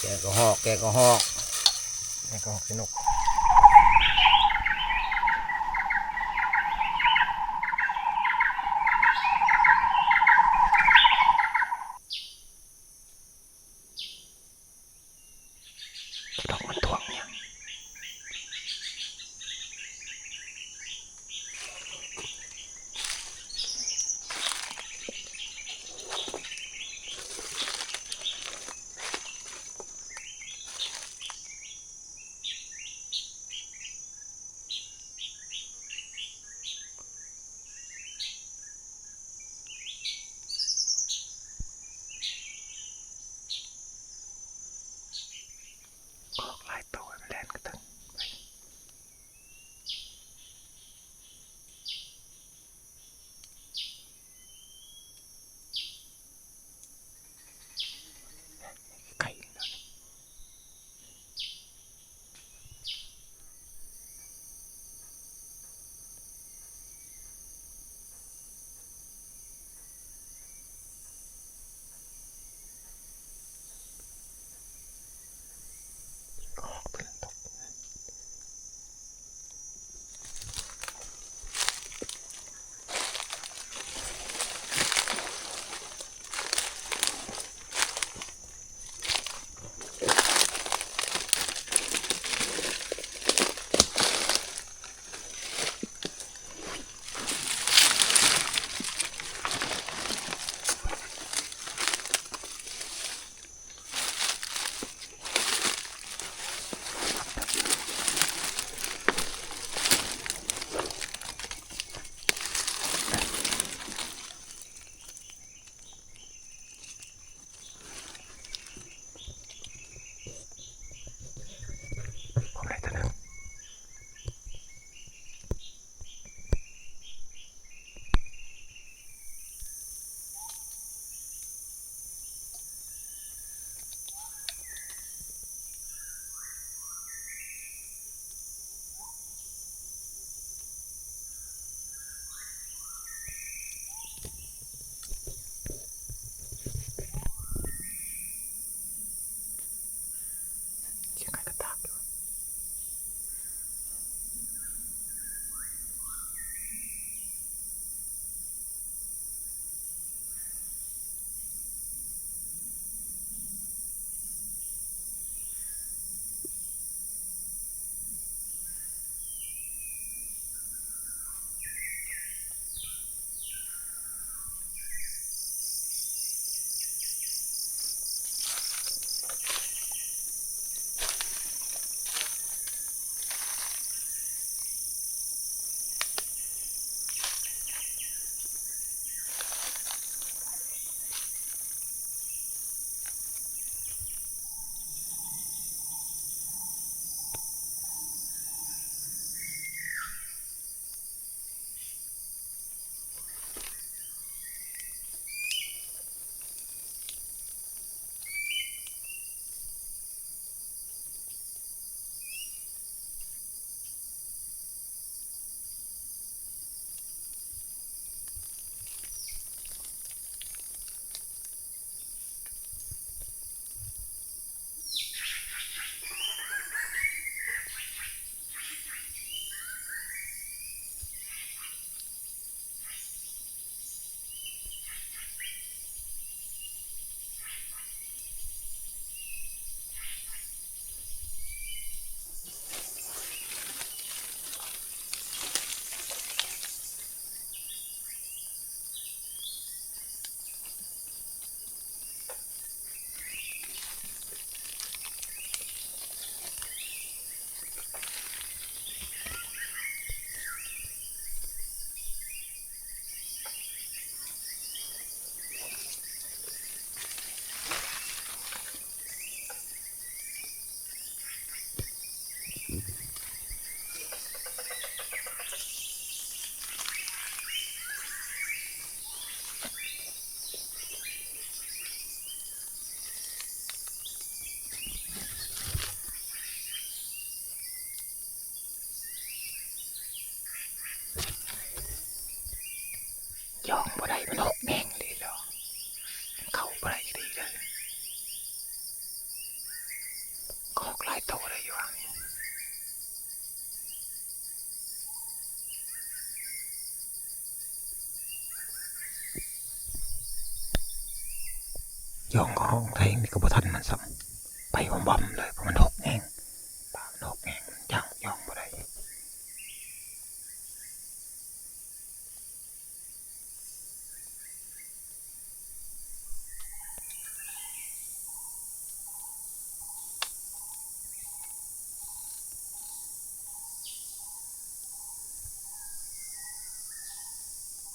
แกก็หอกแกก็หอกแกก็หอกสนุกดอกมันถ่วงเนี่ยหลายตัว ก็หอกลายโตได้อยู่ย่องห้องไทยนี่ก็บ่ทันมันซ้ำไปบ่มเลยเพราะมันหกแห้งป่ามันหกแห้งย่องบ่ได้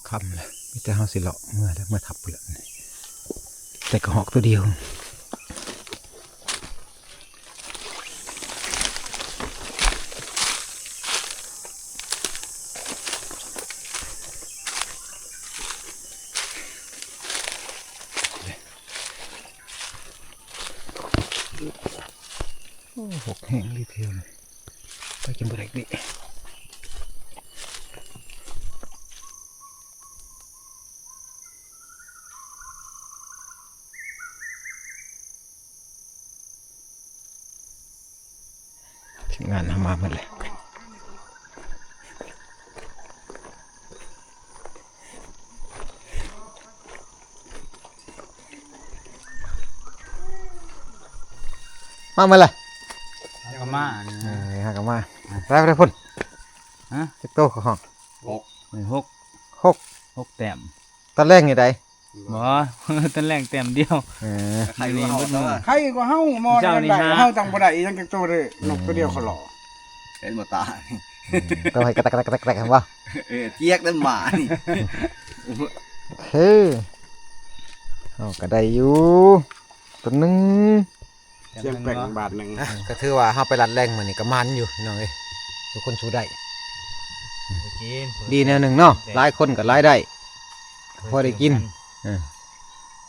คำเลยมีแต่เฮาสิเลาะเมื่อทับเปลือกแต่กระหอกตัวเดียวหกแห้งรีเทลเลยไปกินบุหรี่ดิทีมงานทำมาหมดเลยมาเมื่อไรกามาฮากามาได้พุ่นฮะสิบโตของหกแต้มตอนแรกนี่ใดบ่ตอนแรกแต้มเดียวใครนี่บ่ใครก็เฮามอได้เฮาจังบ่ได้จังจักโตเด้นกตัวเดียวเขาหล่อเห็นบ่ตาก็ให้กระตักกันว่าเจี๊ยกได้หมานี่เอาก็ได้อยู่ตัวนึงเสียงแปลงบาทนึงก็ถือว่าเฮาไปรัดแรงมื้อนี้ก็มันอยู่น้องเอ้ยทุกคนสู้ได้ดีแนวหนึ่งเนาะหลายคนก็หลายได้พอได้กิน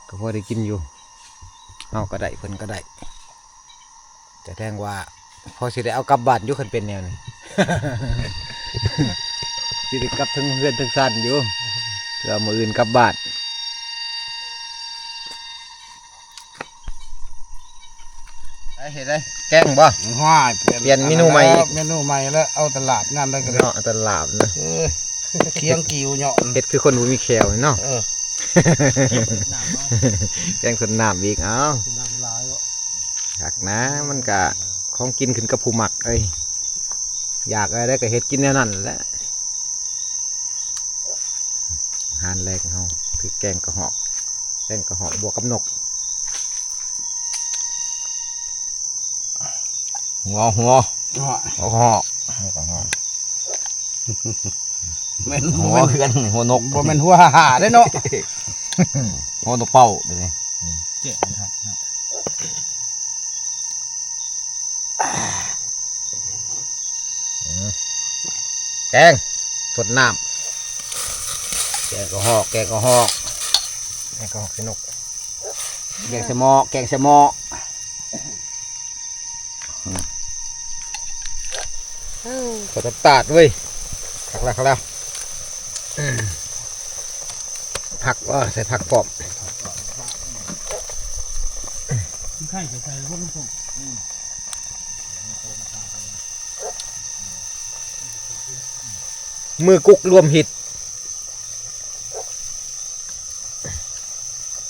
ก็พอได้กินอยู่เอาก็ได้เพิ่นก็ได้แต่แทงว่าพอสิได้เอากลับบ้านอยู่คันเป็นแนวนี้ สิได้กลับทั้งเพื่อนทั้งซ่านอยู่เพื่อมื้ออื่นกลับบ้านได้เฮ็ดได้แกงบ่ว้ายเปลี่ยนเมนูใหม่เมนูใหม่แล้วเอาตลาดงานได้ก็ได้เนาะตลาดนะเคียงกิ้วเหาะเฮ็ดคือคนบ่มีแขวเนาะแกงสดน้ำอีกเอ้าอยากนะมันก็ของกินขึ้นกับผู้หมักเอ้ยอยากอะไรได้ก็เฮ็ดกินแนวนั้นแหละอาหารแรกเฮาคือแกงกระหอกบวกกับนกหัวกระหอกแม่นหัวเพื่อนหัวนกบ่แม่นหัวห่าได้เนาะหัวนกเป้าเดี๋ยวนี้เจ๊ครับแกงสดน้ำแกงกระหอกใส่นกแกงใส่หม้อขอตาดเว้ยขักแล้วผักว่าใส่ผักปอบมือกุกรวมหิด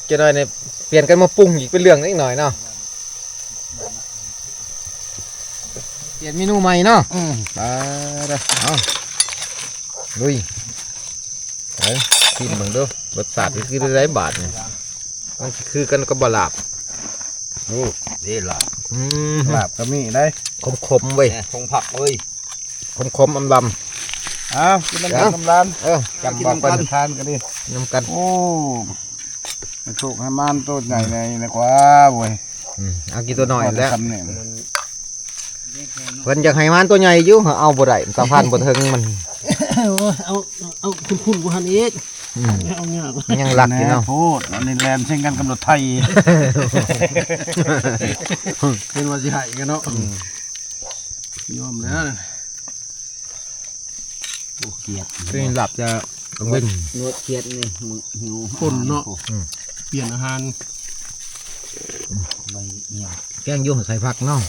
จะหน่อยเนี่ยเปลี่ยนกันมาปรุงอีกเป็นเรื่องนิดหน่อยเนาะเปลี่ยนเมนูใหม่เนาะเอาลุยกินเหมือนเดิมรสชาติคือได้บาทเนี่ยมันคือกันก็บลาบนี่ดีลาบก็มีได้คมเว้ยคงผักเว้ยคมลำกินน้ำร้านจำบอกกันทานกันดิน้ำกันโอ้มันสุกให้มันตัวใหญ่ในกว่าเว้ยเอากินตัวหน่อยแล้วเพิ่นอยากให้มันตัวใหญ่อยู่เอาบ่ได้สะพานบ่ถึงมันเอาคุณกูหันอีกเอาเงี้ยยังหลักอยู่เนาะพูดในแลนด์เช่นกันกำหนดไทยเป็นว่าสิหายกันเนาะยอมแล้วโอ้เกียดเป็นหลับจะกังวลนวดเกียดนี่หิวคนเนาะเปลี่ยนอาหารใบ แกงยุ่งใส่ผักเนาะ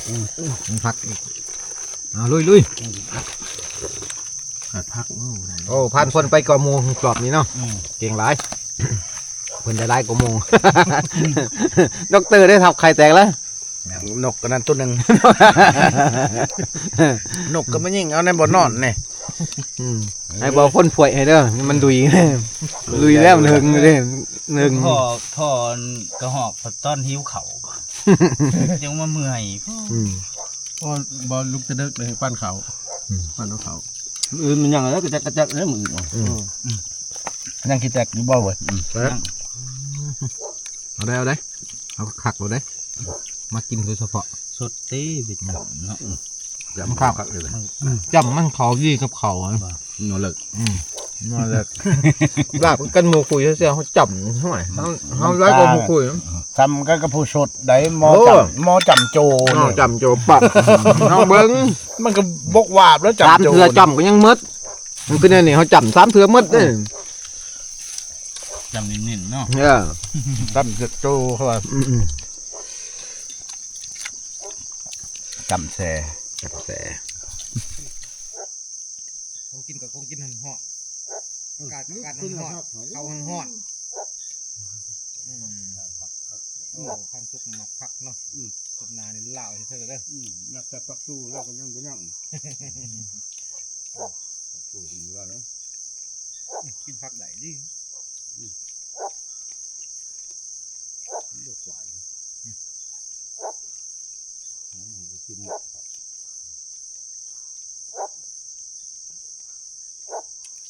ผักอีกลุย ผัดผัก โอ้ผ่านคนไปก่อโมงกรอบนี้เนาะเก่งหลายเพิ่นได้หลายกว่าโมง ด็อกเตอร์ได้ทับไข่แตกแล้ว นกกันนั่นตัวหนึ่ง นกก็ไม่ยิงเอาในบ่อนอนนี่ ไอ้บอกคนป่วยให้เด้อมันดุย ดุยแล้วหนึ่งเลยหนึ่ง พ่อกระหอกต้อนหิวเขายังมาเมื่อย บอลลูกจะเด็กเลยปั้นเขาปั้นเขา มันยังแล้วก็จะกระจักแล้วมือยังคิดแตกอยู่บ่เว้ย เอาได้เอาขักเอาได้มากินโดยเฉพาะ สดตีบิดเนาะ จำข้าวครับเลย จำมันเขายี่กับเขาอ่ะ นอนเลิก นั่นแหละลาบกันหมูคุยเสียเขาจำเท่าไหร่เขาไล่กับหมูคุย ทำกันกับผู้สดได้หมอจำโจ น้องจำโจปักน้องเบิ้ง มันก็บกวาบแล้ว สาม จำโจ เถื่อจำก็ยังมืดมันคือเนี่ยเขาจำ3 เถื่อมืดเลย จำนิ่นๆเนาะ จำโจเขาว่าจำแซ่ แต่คงกินกับคงกินหันหอดอากาศหันหอดเขาหันหอดโอ้ความสุขหมักผักเนาะสุดนานี่เล่าให้เธอเด้อ นักแต่ปักตู้แล้วก็ยังบ่ยัง กินผักไหนดิ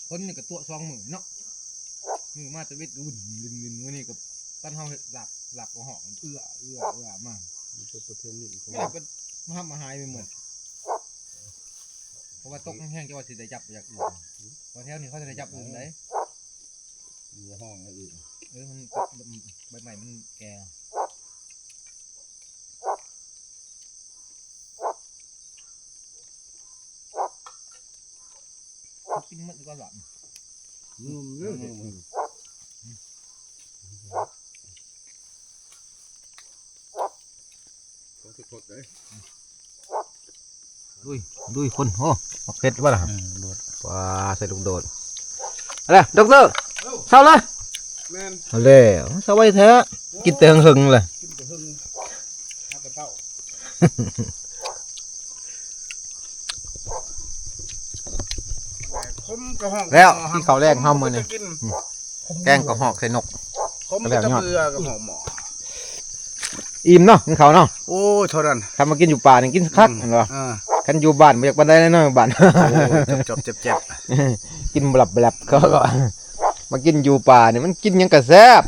คนนี่กับตัวซองมือเนาะมือมาจะวิดอุ่นลืนวันนี้กับตั้นเฮาหลับกับหอกเอื้อมากไม่ได้เป็นมาหายไปหมดเพราะว่าตกแห้งจะว่าสิได้จับอย่างอื่นพอแถวนี้เขาจะได้จับอื่นได้ห้องอื่นมันใบใหม่มันแก่กินมันก็หลับดุยคนโอ้เผ็ดว่าล่ะว้าใส่ลูกโดดอะไรด็อกเตอร์เศร้าเลยเอาเลยเศร้าไว้แท้กินเตียงหึงเลยแล้วที่เขาแรกเข้ามือเนี่ยแกงกระหอกใส่นก ผมจะเบื่อกับหมอ อิ่มเนาะกินเขาเนาะ โอ้ยเท่านั้น ทำมากินอยู่ป่านี่กินคักเห็นป่ะกันอยู่บ้านไม่อยากบันไดน้อยบ้าน จบเจ็บ กินบลับก็มากินอยู่ป่านี่มันกินยังกระแซ่บ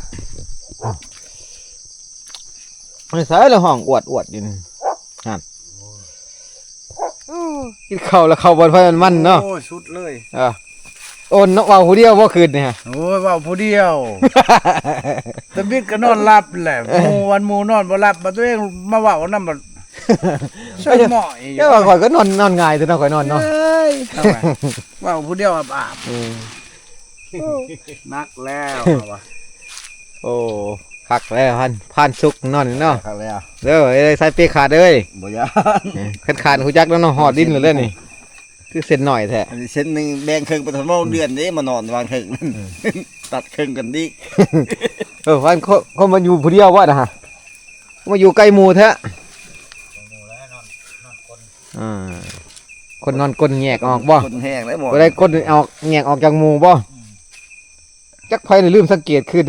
ไม่ใช่ละห้องอวดอยู่นี่กินข้าวแล้วข้าวบนไฟมันเนาะ โอ้ยสุดเลย โอนนกว่าผู้เดียวว่าคืนเนี่ย โอ้ยว่าผู้เดียวตะบิดก็นอนหลับแหละหมู่วันหมู่นอนบ่หลับมาตัวเองมาว่านำบ่ใช่หมอย แค่ว่าข่อยก็นอนง่ายแต่เนาะข่อยนอนเนาะ ว่าผู้เดียวอาบนักแล้วว่ะ โอ้คักแล้วพันสุกนอนเนาะ คักแล้ว เด้อไอ้ใส่เปียขาดเลย บ่ยาน ขาดหูจักแล้วเนาะหอดดิ้นเลยนี่คือเส้นหน่อยแท้ อันนี้เส้นนึงแบ่งครึ่งไปทั้งโลเดือนนี้มานอนวางครึ่งตัดครึ่งกันดิ พันเขามาอยู่ผู้เดียววะนะฮะมาอยู่ใกล้หมู่แท้คนนอนก้นแงกออกบ่ คนแห้งแล้วหมด บ่ได้ก้นออกแงกออกจากหมู่บ่จักไผได้ลืมสังเกตขึ้น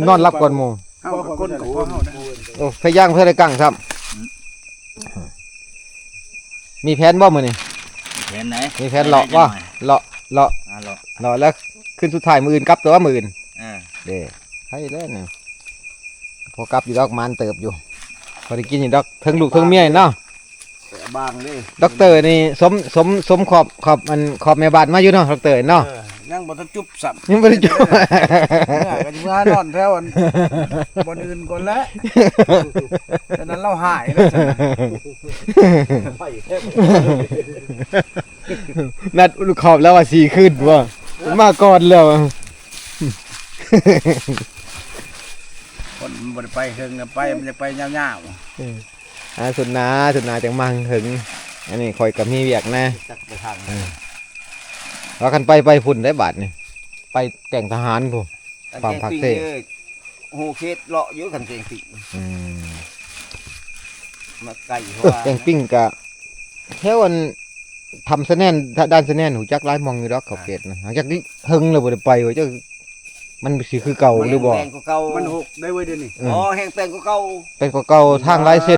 นอนรับก่อนหมู่ เฮาคนกับพ่อเฮาได้ โอ้พย่างเพื่อได้กั้งครับมีแผนบ่มื้อนี้ เห็นไหน มีแผนเลาะบ่เลาะ เลาะ แล้วขึ้นสุดท้ายมื้ออื่นกลับตัวมื้ออื่น อ่า เด้ให้แล้วนี่พอกลับอยู่ดอกมันเติบอยู่พอได้กินอยู่ดอกทั้งลูกทั้งเมียเนาะ บางดิ ด็อกเตอร์นี่สมขอบแม่บ้านมาอยู่เนาะด็อกเตอร์เนาะ ยังบ่ทันจุบสับ ยังบ่ได้จบ เนี่ยก็สิมานอนแถวอันบ่อื่นก่อนแล้วฉะนั้นเราหายแล้ว นัดลูกขอบแล้วว่า4ขึ้นบ่มาก่อนแล้ว คนบ่ได้ไปเฮิงไปมันจะไปยาว สุดหนาจังมังถึงอันนี้คอยกับมีเวียกนะ จักไปทาง ว่ากันไปฝุ่นได้บาทนี่ไปแต่งทหารผู้ ความผักเสก โอ้โหเคสเลาะเยอะกันเก่งสิ อืม มาไก่เพราะว่า แต่งปิ้งกะแค่วันทำสะแนนด้านสะแนนหูจักไล่มองอยู่ดอกเขาเกตนะหลังจากนี้หึงเลยบ่ได้ไปว่าจะมันสิคือเก่าหรือบ่ แพงกว่าเก่า มันหกได้ไว้เดี๋ยวนี้ เออ อ๋อแห้งแปลงกว่าเก่า เป็นกว่าเก่าทางไล่เส้น